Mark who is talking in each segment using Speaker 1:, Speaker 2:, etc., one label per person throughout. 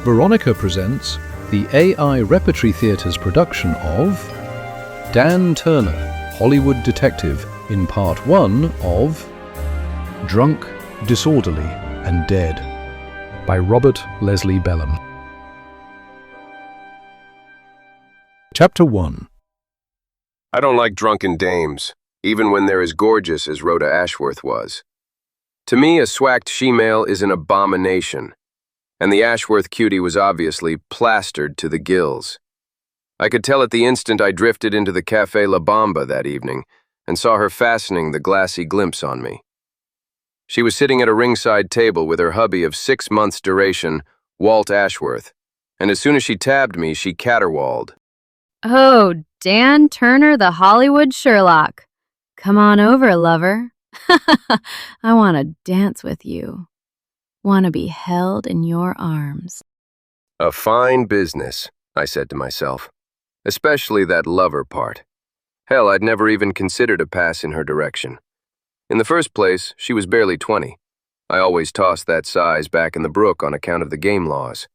Speaker 1: Veronica presents the AI Repertory Theatre's production of Dan Turner, Hollywood Detective, in Part 1 of Drunk, Disorderly, and Dead by Robert Leslie Bellham. Chapter 1.
Speaker 2: I don't like drunken dames, even when they're as gorgeous as Rhoda Ashworth was. To me, a swacked she-male is an abomination, and the Ashworth cutie was obviously plastered to the gills. I could tell at the instant I drifted into the Café La Bamba that evening and saw her fastening the glassy glimpse on me. She was sitting at a ringside table with her hubby of 6 months' duration, Walt Ashworth, and as soon as she tabbed me, she caterwauled.
Speaker 3: Oh, Dan Turner, the Hollywood Sherlock. Come on over, lover. I want to dance with you. Want to be held in your arms.
Speaker 2: A fine business, I said to myself, especially that lover part. Hell, I'd never even considered a pass in her direction. In the first place, she was barely 20. I always tossed that size back in the brook on account of the game laws.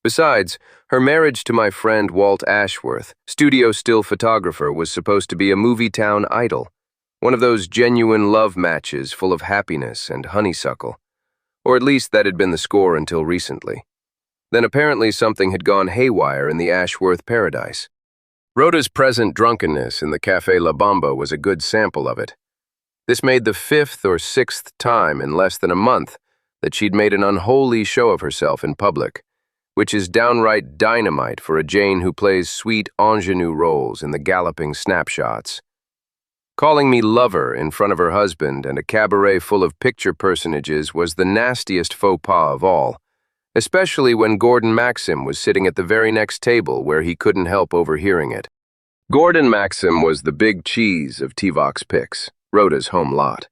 Speaker 2: Besides, her marriage to my friend Walt Ashworth, studio still photographer, was supposed to be a movie town idol, one of those genuine love matches full of happiness and honeysuckle. Or at least that had been the score until recently. Then apparently something had gone haywire in the Ashworth paradise. Rhoda's present drunkenness in the Café La Bamba was a good sample of it. This made the 5th or 6th time in less than a month that she'd made an unholy show of herself in public, which is downright dynamite for a Jane who plays sweet ingénue roles in the galloping snapshots. Calling me lover in front of her husband and a cabaret full of picture personages was the nastiest faux pas of all, especially when Gordon Maxim was sitting at the very next table where he couldn't help overhearing it. Gordon Maxim was the big cheese of T-Vox Picks, Rhoda's home lot.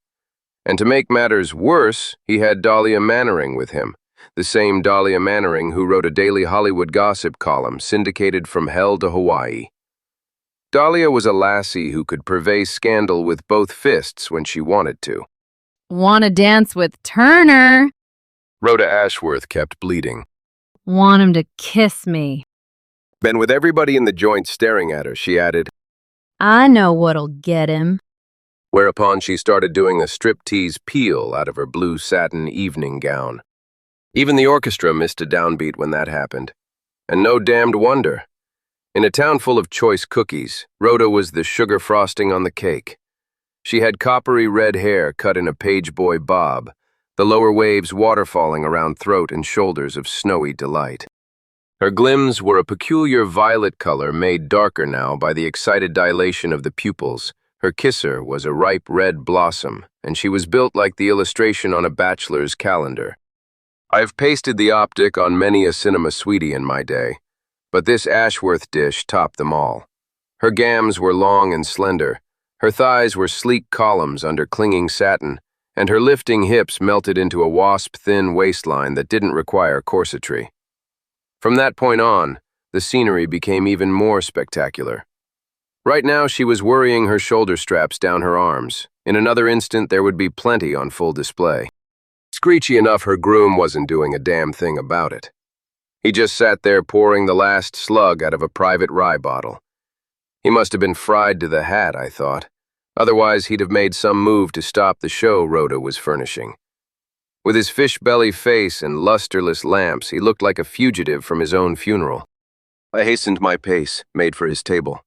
Speaker 2: And to make matters worse, he had Dahlia Mannering with him, the same Dahlia Mannering who wrote a daily Hollywood gossip column syndicated from hell to Hawaii. Dahlia was a lassie who could purvey scandal with both fists when she wanted to.
Speaker 3: Want to dance with Turner?
Speaker 2: Rhoda Ashworth kept bleating.
Speaker 3: Want him to kiss me?
Speaker 2: Then with everybody in the joint staring at her, she added,
Speaker 3: I know what'll get him.
Speaker 2: Whereupon she started doing a striptease peel out of her blue satin evening gown. Even the orchestra missed a downbeat when that happened. And no damned wonder. In a town full of choice cookies, Rhoda was the sugar frosting on the cake. She had coppery red hair cut in a page boy bob, the lower waves waterfalling around throat and shoulders of snowy delight. Her glims were a peculiar violet color made darker now by the excited dilation of the pupils. Her kisser was a ripe red blossom, and she was built like the illustration on a bachelor's calendar. I've pasted the optic on many a cinema sweetie in my day, but this Ashworth dish topped them all. Her gams were long and slender, her thighs were sleek columns under clinging satin, and her lifting hips melted into a wasp-thin waistline that didn't require corsetry. From that point on, the scenery became even more spectacular. Right now she was worrying her shoulder straps down her arms. In another instant there would be plenty on full display. Screechy enough her groom wasn't doing a damn thing about it. He just sat there pouring the last slug out of a private rye bottle. He must have been fried to the hat, I thought. Otherwise, he'd have made some move to stop the show Rhoda was furnishing. With his fish-belly face and lusterless lamps, he looked like a fugitive from his own funeral. I hastened my pace, made for his table.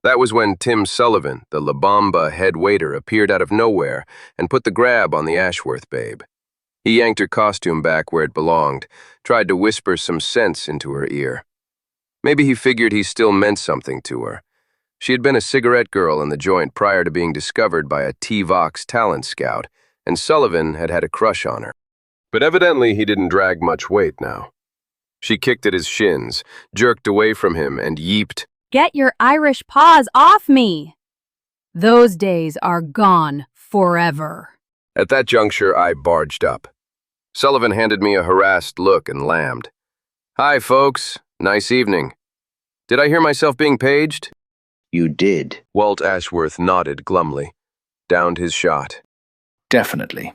Speaker 2: That was when Tim Sullivan, the La Bamba head waiter, appeared out of nowhere and put the grab on the Ashworth babe. He yanked her costume back where it belonged, tried to whisper some sense into her ear. Maybe he figured he still meant something to her. She had been a cigarette girl in the joint prior to being discovered by a T-Vox talent scout, and Sullivan had had a crush on her. But evidently he didn't drag much weight now. She kicked at his shins, jerked away from him, and yeeped,
Speaker 3: Get your Irish paws off me! Those days are gone forever.
Speaker 2: At that juncture, I barged up. Sullivan handed me a harassed look and lammed. Hi, folks. Nice evening. Did I hear myself being paged?
Speaker 4: You did.
Speaker 2: Walt Ashworth nodded glumly, downed his shot.
Speaker 4: Definitely.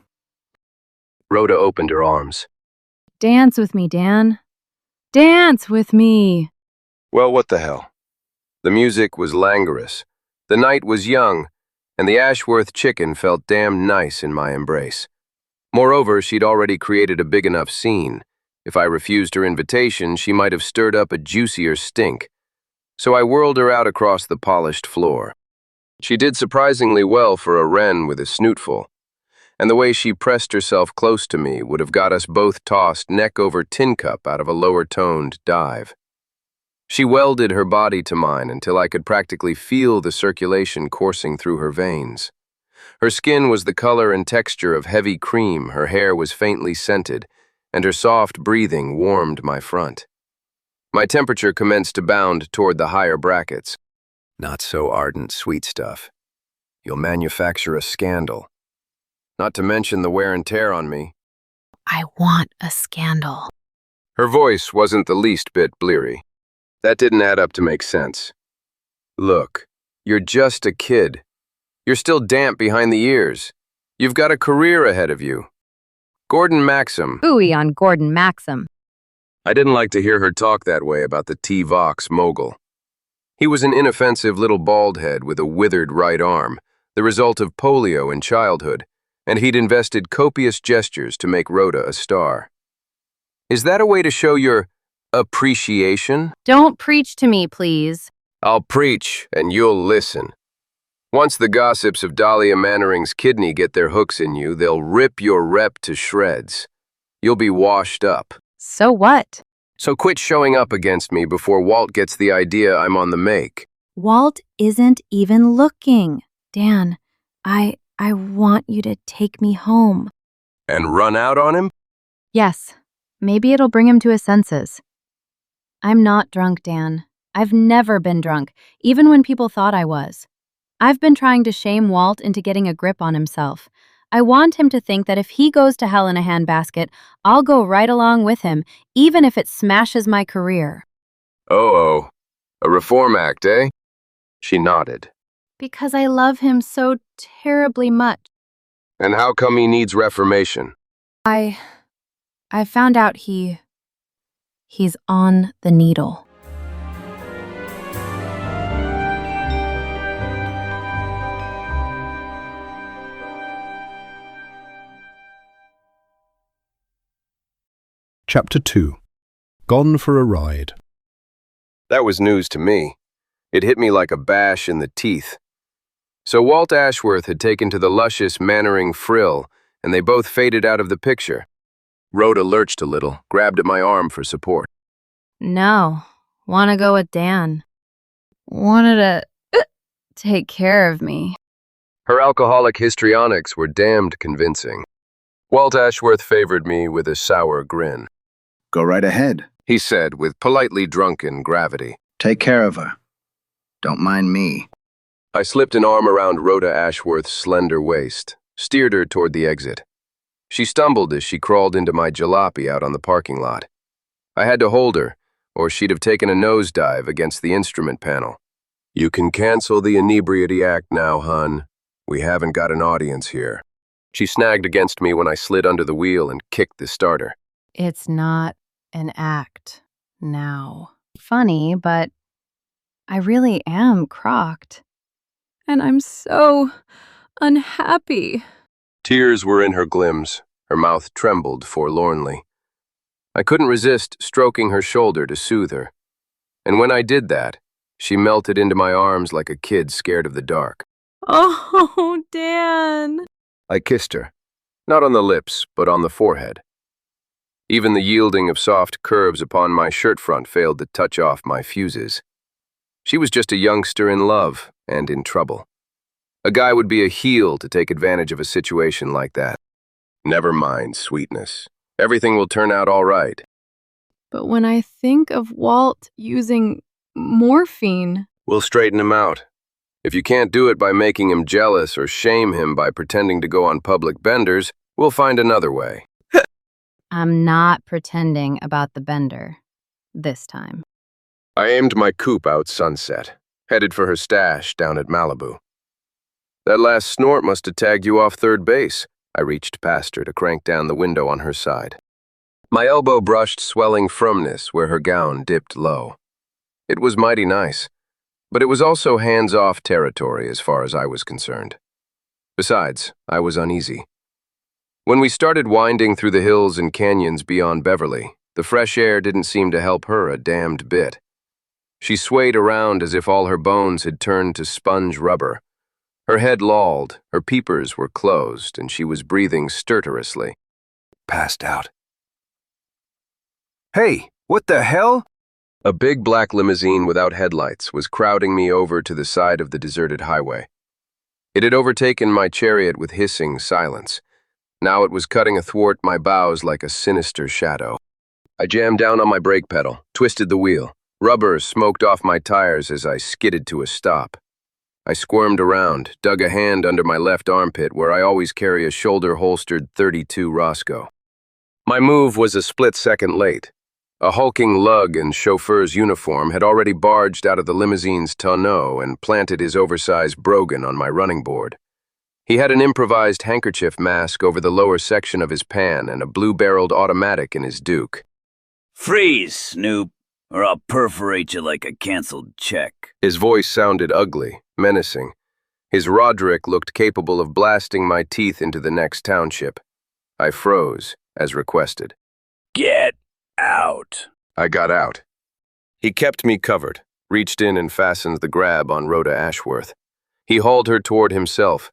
Speaker 2: Rhoda opened her arms.
Speaker 3: Dance with me, Dan. Dance with me.
Speaker 2: Well, what the hell? The music was languorous, the night was young, and the Ashworth chicken felt damn nice in my embrace. Moreover, she'd already created a big enough scene. If I refused her invitation, she might have stirred up a juicier stink. So I whirled her out across the polished floor. She did surprisingly well for a wren with a snootful, and the way she pressed herself close to me would have got us both tossed neck over tin cup out of a lower-toned dive. She welded her body to mine until I could practically feel the circulation coursing through her veins. Her skin was the color and texture of heavy cream, her hair was faintly scented, and her soft breathing warmed my front. My temperature commenced to bound toward the higher brackets. Not so ardent, sweet stuff. You'll manufacture a scandal. Not to mention the wear and tear on me.
Speaker 3: I want a scandal.
Speaker 2: Her voice wasn't the least bit bleary. That didn't add up to make sense. Look, you're just a kid. You're still damp behind the ears. You've got a career ahead of you. Gordon Maxim.
Speaker 3: Ooey on Gordon Maxim.
Speaker 2: I didn't like to hear her talk that way about the T-Vox mogul. He was an inoffensive little bald head with a withered right arm, the result of polio in childhood, and he'd invested copious gestures to make Rhoda a star. Is that a way to show your appreciation?
Speaker 3: Don't preach to me, please.
Speaker 2: I'll preach, and you'll listen. Once the gossips of Dahlia Mannering's kidney get their hooks in you, they'll rip your rep to shreds. You'll be washed up.
Speaker 3: So what?
Speaker 2: So quit showing up against me before Walt gets the idea I'm on the make.
Speaker 3: Walt isn't even looking. Dan, I want you to take me home.
Speaker 2: And run out on him?
Speaker 3: Yes, maybe it'll bring him to his senses. I'm not drunk, Dan. I've never been drunk, even when people thought I was. I've been trying to shame Walt into getting a grip on himself. I want him to think that if he goes to hell in a handbasket, I'll go right along with him, even if it smashes my career.
Speaker 2: Oh, a reform act, eh? She nodded.
Speaker 3: Because I love him so terribly much.
Speaker 2: And how come he needs reformation?
Speaker 3: I found out he's on the needle.
Speaker 1: Chapter 2. Gone for a Ride.
Speaker 2: That was news to me. It hit me like a bash in the teeth. So Walt Ashworth had taken to the luscious Mannering frill, and they both faded out of the picture. Rhoda lurched a little, grabbed at my arm for support.
Speaker 3: No, want to go with Dan. Wanted to take care of me.
Speaker 2: Her alcoholic histrionics were damned convincing. Walt Ashworth favored me with a sour grin.
Speaker 4: Go right ahead.
Speaker 2: He said with politely drunken gravity.
Speaker 4: Take care of her. Don't mind me.
Speaker 2: I slipped an arm around Rhoda Ashworth's slender waist, steered her toward the exit. She stumbled as she crawled into my jalopy out on the parking lot. I had to hold her, or she'd have taken a nosedive against the instrument panel. You can cancel the inebriety act now, hun. We haven't got an audience here. She snagged against me when I slid under the wheel and kicked the starter.
Speaker 3: It's not an act now. Funny, but I really am crocked. And I'm so unhappy.
Speaker 2: Tears were in her glims. Her mouth trembled forlornly. I couldn't resist stroking her shoulder to soothe her. And when I did that, she melted into my arms like a kid scared of the dark.
Speaker 3: Oh, Dan.
Speaker 2: I kissed her, not on the lips, but on the forehead. Even the yielding of soft curves upon my shirt front failed to touch off my fuses. She was just a youngster in love and in trouble. A guy would be a heel to take advantage of a situation like that. Never mind, sweetness. Everything will turn out all right.
Speaker 3: But when I think of Walt using morphine...
Speaker 2: We'll straighten him out. If you can't do it by making him jealous or shame him by pretending to go on public benders, we'll find another way.
Speaker 3: I'm not pretending about the bender. This time.
Speaker 2: I aimed my coupe out Sunset, headed for her stash down at Malibu. That last snort must have tagged you off third base. I reached past her to crank down the window on her side. My elbow brushed swelling firmness where her gown dipped low. It was mighty nice, but it was also hands-off territory as far as I was concerned. Besides, I was uneasy. When we started winding through the hills and canyons beyond Beverly, the fresh air didn't seem to help her a damned bit. She swayed around as if all her bones had turned to sponge rubber. Her head lolled, her peepers were closed, and she was breathing stertorously. Passed out. Hey, what the hell? A big black limousine without headlights was crowding me over to the side of the deserted highway. It had overtaken my chariot with hissing silence. Now it was cutting athwart my bows like a sinister shadow. I jammed down on my brake pedal, twisted the wheel. Rubber smoked off my tires as I skidded to a stop. I squirmed around, dug a hand under my left armpit where I always carry a shoulder-holstered .32 Roscoe. My move was a split second late. A hulking lug in chauffeur's uniform had already barged out of the limousine's tonneau and planted his oversized brogan on my running board. He had an improvised handkerchief mask over the lower section of his pan and a blue-barreled automatic in his Duke.
Speaker 5: Freeze, Snoop, or I'll perforate you like a canceled check.
Speaker 2: His voice sounded ugly, menacing. His Roderick looked capable of blasting my teeth into the next township. I froze, as requested.
Speaker 5: Get out.
Speaker 2: I got out. He kept me covered, reached in and fastened the grab on Rhoda Ashworth. He hauled her toward himself.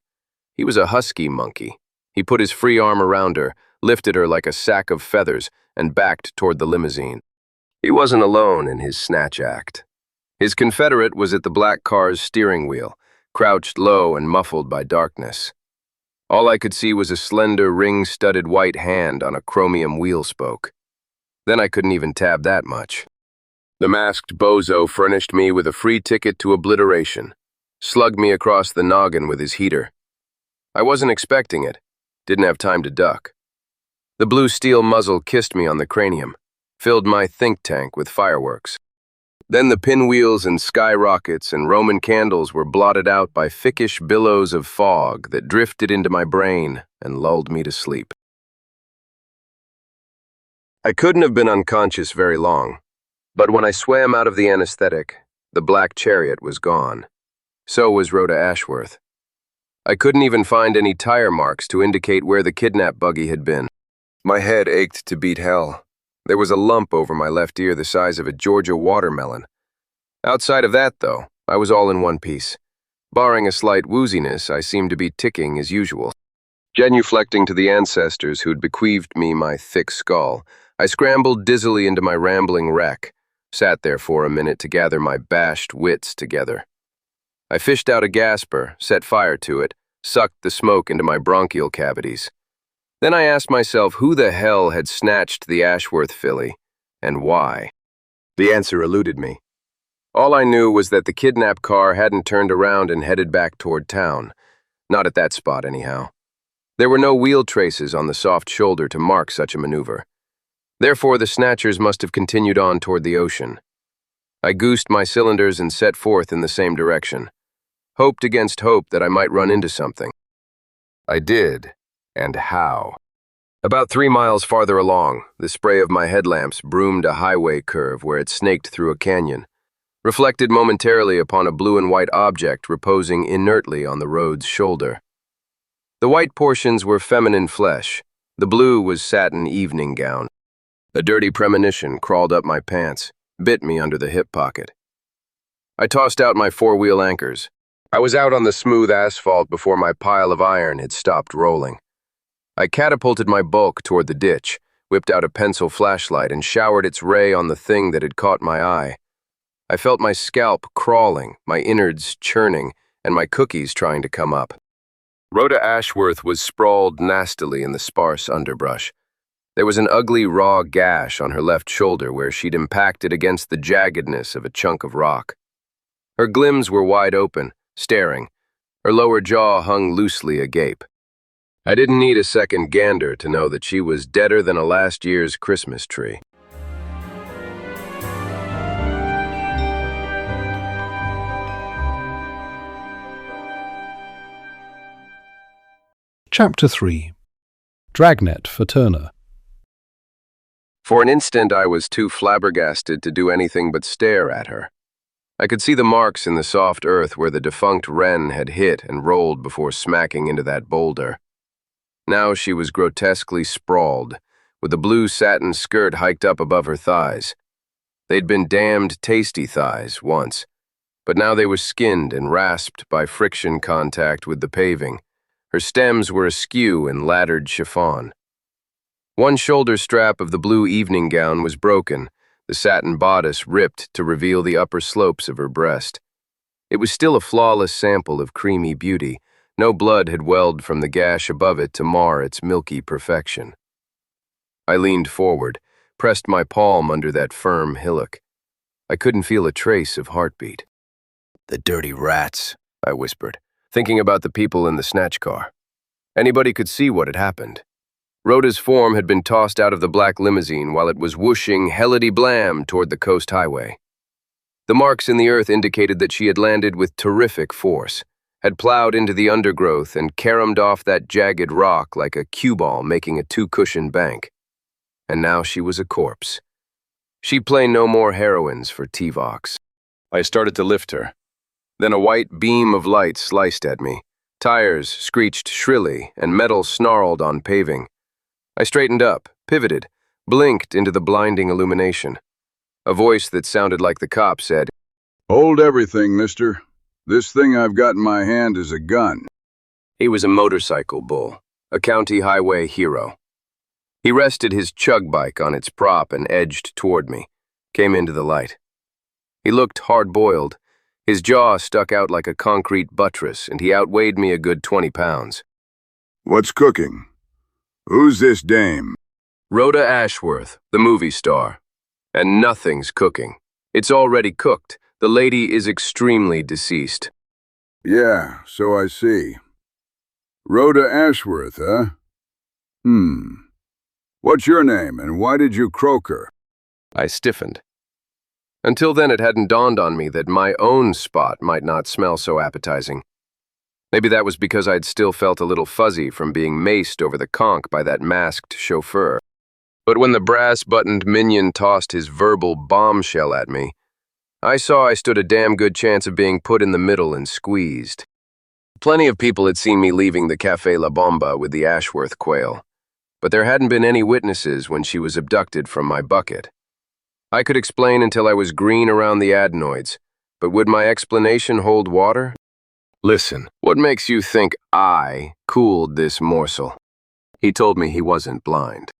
Speaker 2: He was a husky monkey. He put his free arm around her, lifted her like a sack of feathers, and backed toward the limousine. He wasn't alone in his snatch act. His confederate was at the black car's steering wheel, crouched low and muffled by darkness. All I could see was a slender, ring-studded white hand on a chromium wheel spoke. Then I couldn't even tab that much. The masked bozo furnished me with a free ticket to obliteration, slugged me across the noggin with his heater. I wasn't expecting it, didn't have time to duck. The blue steel muzzle kissed me on the cranium, filled my think tank with fireworks. Then the pinwheels and skyrockets and Roman candles were blotted out by thickish billows of fog that drifted into my brain and lulled me to sleep. I couldn't have been unconscious very long, but when I swam out of the anesthetic, the black chariot was gone. So was Rhoda Ashworth. I couldn't even find any tire marks to indicate where the kidnap buggy had been. My head ached to beat hell. There was a lump over my left ear the size of a Georgia watermelon. Outside of that, though, I was all in one piece. Barring a slight wooziness, I seemed to be ticking as usual. Genuflecting to the ancestors who'd bequeathed me my thick skull, I scrambled dizzily into my rambling wreck, sat there for a minute to gather my bashed wits together. I fished out a gasper, set fire to it, sucked the smoke into my bronchial cavities. Then I asked myself who the hell had snatched the Ashworth filly, and why. The answer eluded me. All I knew was that the kidnap car hadn't turned around and headed back toward town. Not at that spot, anyhow. There were no wheel traces on the soft shoulder to mark such a maneuver. Therefore, the snatchers must have continued on toward the ocean. I goosed my cylinders and set forth in the same direction. Hoped against hope that I might run into something. I did, and how. About 3 miles farther along, the spray of my headlamps broomed a highway curve where it snaked through a canyon, reflected momentarily upon a blue and white object reposing inertly on the road's shoulder. The white portions were feminine flesh, the blue was satin evening gown. A dirty premonition crawled up my pants, bit me under the hip pocket. I tossed out my 4-wheel anchors. I was out on the smooth asphalt before my pile of iron had stopped rolling. I catapulted my bulk toward the ditch, whipped out a pencil flashlight and showered its ray on the thing that had caught my eye. I felt my scalp crawling, my innards churning, and my cookies trying to come up. Rhoda Ashworth was sprawled nastily in the sparse underbrush. There was an ugly raw gash on her left shoulder where she'd impacted against the jaggedness of a chunk of rock. Her glims were wide open, staring. Her lower jaw hung loosely agape. I didn't need a second gander to know that she was deader than a last year's Christmas tree.
Speaker 1: Chapter 3. Dragnet for Turner.
Speaker 2: For an instant, I was too flabbergasted to do anything but stare at her. I could see the marks in the soft earth where the defunct wren had hit and rolled before smacking into that boulder. Now she was grotesquely sprawled, with a blue satin skirt hiked up above her thighs. They'd been damned tasty thighs once, but now they were skinned and rasped by friction contact with the paving. Her stems were askew in laddered chiffon. One shoulder strap of the blue evening gown was broken, the satin bodice ripped to reveal the upper slopes of her breast. It was still a flawless sample of creamy beauty. No blood had welled from the gash above it to mar its milky perfection. I leaned forward, pressed my palm under that firm hillock. I couldn't feel a trace of heartbeat. "The dirty rats," I whispered, thinking about the people in the snatch car. Anybody could see what had happened. Rhoda's form had been tossed out of the black limousine while it was whooshing hellity-blam toward the coast highway. The marks in the earth indicated that she had landed with terrific force, had plowed into the undergrowth and caromed off that jagged rock like a cue ball making a two-cushion bank. And now she was a corpse. She'd play no more heroines for T-Vox. I started to lift her. Then a white beam of light sliced at me. Tires screeched shrilly and metal snarled on paving. I straightened up, pivoted, blinked into the blinding illumination. A voice that sounded like the cop said,
Speaker 6: "Hold everything, mister. This thing I've got in my hand is a gun."
Speaker 2: He was a motorcycle bull, a county highway hero. He rested his chug bike on its prop and edged toward me, came into the light. He looked hard-boiled. His jaw stuck out like a concrete buttress, and he outweighed me a good 20 pounds.
Speaker 6: "What's cooking? Who's this dame?"
Speaker 2: "Rhoda Ashworth, the movie star. And nothing's cooking. It's already cooked. The lady is extremely deceased."
Speaker 6: "Yeah, so I see. Rhoda Ashworth, huh? What's your name, and why did you croak her?"
Speaker 2: I stiffened. Until then, it hadn't dawned on me that my own spot might not smell so appetizing. Maybe that was because I'd still felt a little fuzzy from being maced over the conch by that masked chauffeur. But when the brass-buttoned minion tossed his verbal bombshell at me, I saw I stood a damn good chance of being put in the middle and squeezed. Plenty of people had seen me leaving the Café La Bomba with the Ashworth quail, but there hadn't been any witnesses when she was abducted from my bucket. I could explain until I was green around the adenoids, but would my explanation hold water? "Listen, what makes you think I cooled this morsel?" He told me he wasn't blind.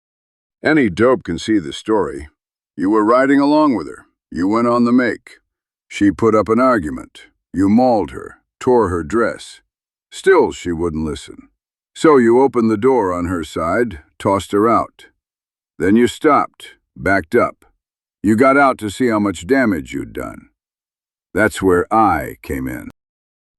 Speaker 6: "Any dope can see the story. You were riding along with her. You went on the make. She put up an argument. You mauled her, tore her dress. Still, she wouldn't listen. So you opened the door on her side, tossed her out. Then you stopped, backed up. You got out to see how much damage you'd done. That's where I came in."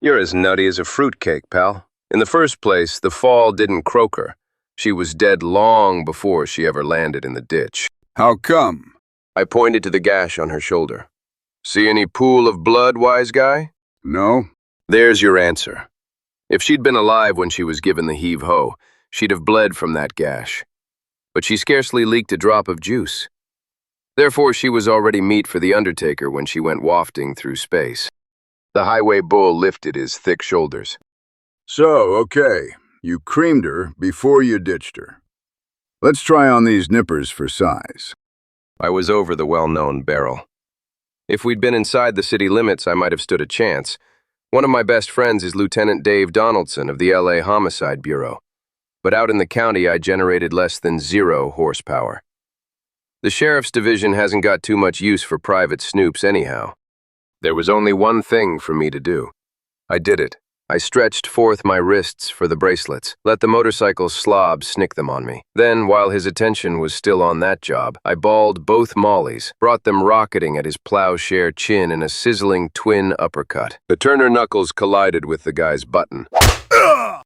Speaker 2: "You're as nutty as a fruitcake, pal. In the first place, the fall didn't croak her. She was dead long before she ever landed in the ditch."
Speaker 6: "How come?"
Speaker 2: I pointed to the gash on her shoulder. "See any pool of blood, wise guy?"
Speaker 6: "No."
Speaker 2: "There's your answer. If she'd been alive when she was given the heave-ho, she'd have bled from that gash. But she scarcely leaked a drop of juice. Therefore, she was already meat for the undertaker when she went wafting through space." The highway bull lifted his thick shoulders.
Speaker 6: "So, okay, you creamed her before you ditched her. Let's try on these nippers for size."
Speaker 2: I was over the well-known barrel. If we'd been inside the city limits, I might have stood a chance. One of my best friends is Lieutenant Dave Donaldson of the LA Homicide Bureau. But out in the county, I generated less than 0 horsepower. The sheriff's division hasn't got too much use for private snoops anyhow. There was only one thing for me to do. I did it. I stretched forth my wrists for the bracelets, let the motorcycle slob snick them on me. Then, while his attention was still on that job, I balled both mollies, brought them rocketing at his plowshare chin in a sizzling twin uppercut. The Turner knuckles collided with the guy's button,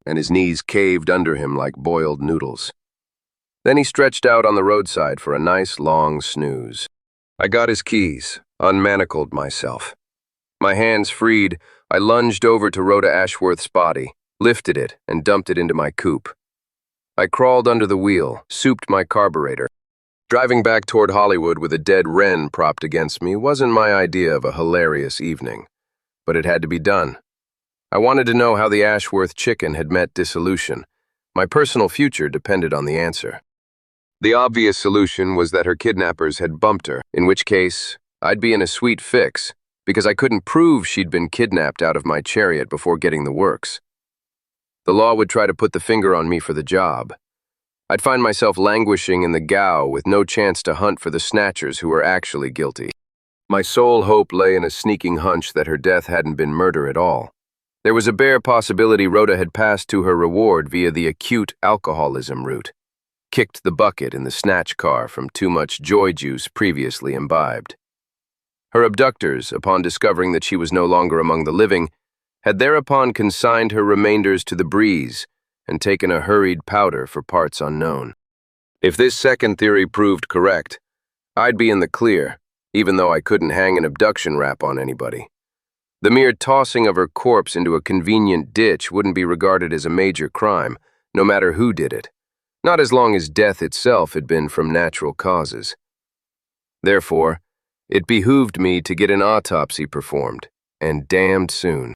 Speaker 2: and his knees caved under him like boiled noodles. Then he stretched out on the roadside for a nice long snooze. I got his keys, unmanacled myself. My hands freed, I lunged over to Rhoda Ashworth's body, lifted it, and dumped it into my coupe. I crawled under the wheel, souped my carburetor. Driving back toward Hollywood with a dead wren propped against me wasn't my idea of a hilarious evening, but it had to be done. I wanted to know how the Ashworth chicken had met dissolution. My personal future depended on the answer. The obvious solution was that her kidnappers had bumped her, in which case I'd be in a sweet fix, because I couldn't prove she'd been kidnapped out of my chariot before getting the works. The law would try to put the finger on me for the job. I'd find myself languishing in the gow with no chance to hunt for the snatchers who were actually guilty. My sole hope lay in a sneaking hunch that her death hadn't been murder at all. There was a bare possibility Rhoda had passed to her reward via the acute alcoholism route, kicked the bucket in the snatch car from too much joy juice previously imbibed. Her abductors, upon discovering that she was no longer among the living, had thereupon consigned her remainders to the breeze and taken a hurried powder for parts unknown. If this second theory proved correct, I'd be in the clear, even though I couldn't hang an abduction rap on anybody. The mere tossing of her corpse into a convenient ditch wouldn't be regarded as a major crime, no matter who did it, not as long as death itself had been from natural causes. Therefore, it behooved me to get an autopsy performed, and damned soon.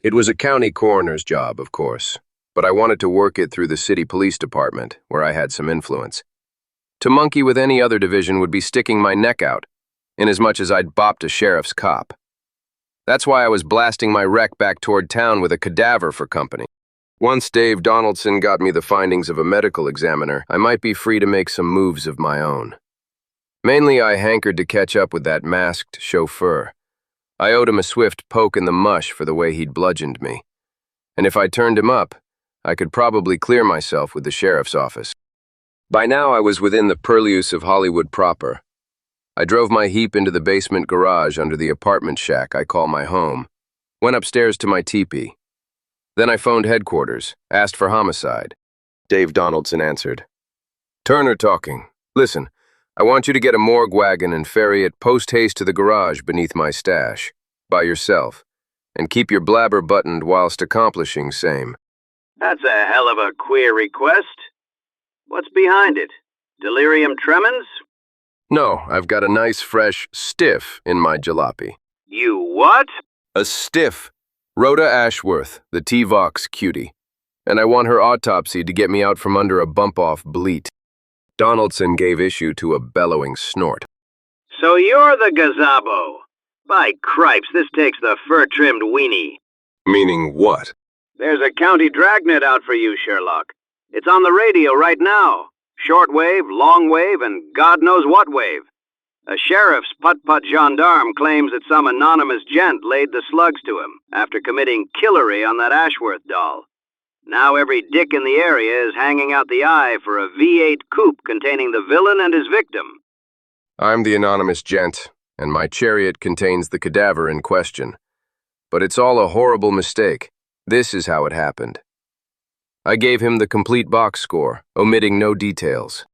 Speaker 2: It was a county coroner's job, of course, but I wanted to work it through the city police department, where I had some influence. To monkey with any other division would be sticking my neck out, inasmuch as I'd bopped a sheriff's cop. That's why I was blasting my wreck back toward town with a cadaver for company. Once Dave Donaldson got me the findings of a medical examiner, I might be free to make some moves of my own. Mainly, I hankered to catch up with that masked chauffeur. I owed him a swift poke in the mush for the way he'd bludgeoned me. And if I turned him up, I could probably clear myself with the sheriff's office. By now, I was within the purlieus of Hollywood proper. I drove my heap into the basement garage under the apartment shack I call my home, went upstairs to my teepee. Then I phoned headquarters, asked for homicide. Dave Donaldson answered. "Turner talking. Listen, I want you to get a morgue wagon and ferry it post-haste to the garage beneath my stash, by yourself, and keep your blabber buttoned whilst accomplishing same."
Speaker 5: That's a hell of a queer request. What's behind it? Delirium tremens?
Speaker 2: No, I've got a nice fresh stiff in my jalopy.
Speaker 5: You what?
Speaker 2: A stiff. Rhoda Ashworth, the T-Vox cutie. And I want her autopsy to get me out from under a bump-off bleat. Donaldson gave issue to a bellowing snort.
Speaker 5: So you're the gazabo. By cripes, this takes the fur-trimmed weenie.
Speaker 2: Meaning what?
Speaker 5: There's a county dragnet out for you, Sherlock. It's on the radio right now. Shortwave, longwave, and God knows what wave. A sheriff's putt-putt gendarme claims that some anonymous gent laid the slugs to him after committing killery on that Ashworth doll. Now every dick in the area is hanging out the eye for a V8 coupe containing the villain and his victim.
Speaker 2: I'm the anonymous gent, and my chariot contains the cadaver in question. But it's all a horrible mistake. This is how it happened. I gave him the complete box score, omitting no details.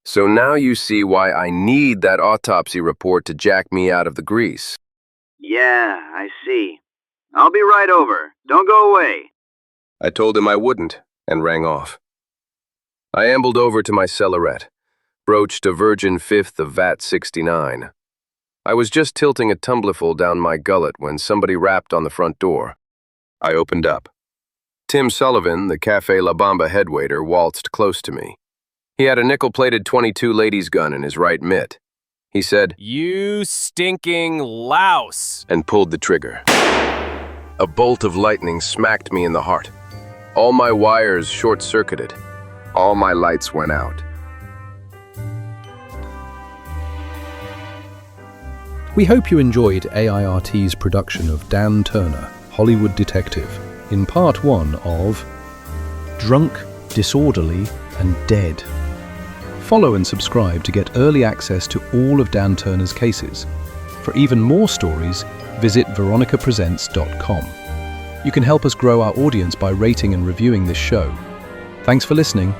Speaker 2: So now you see why I need that autopsy report to jack me out of the grease.
Speaker 5: Yeah, I see. I'll be right over. Don't go away.
Speaker 2: I told him I wouldn't, and rang off. I ambled over to my cellarette, broached a virgin fifth of VAT 69. I was just tilting a tumblerful down my gullet when somebody rapped on the front door. I opened up. Tim Sullivan, the Café La Bamba headwaiter, waltzed close to me. He had a nickel-plated .22 ladies' gun in his right mitt. He said,
Speaker 7: "You stinking louse,"
Speaker 2: and pulled the trigger. A bolt of lightning smacked me in the heart. All my wires short-circuited. All my lights went out.
Speaker 1: We hope you enjoyed AIRT's production of Dan Turner, Hollywood Detective, in part 1 of Drunk, Disorderly, and Dead. Follow and subscribe to get early access to all of Dan Turner's cases. For even more stories, visit veronicapresents.com. You can help us grow our audience by rating and reviewing this show. Thanks for listening.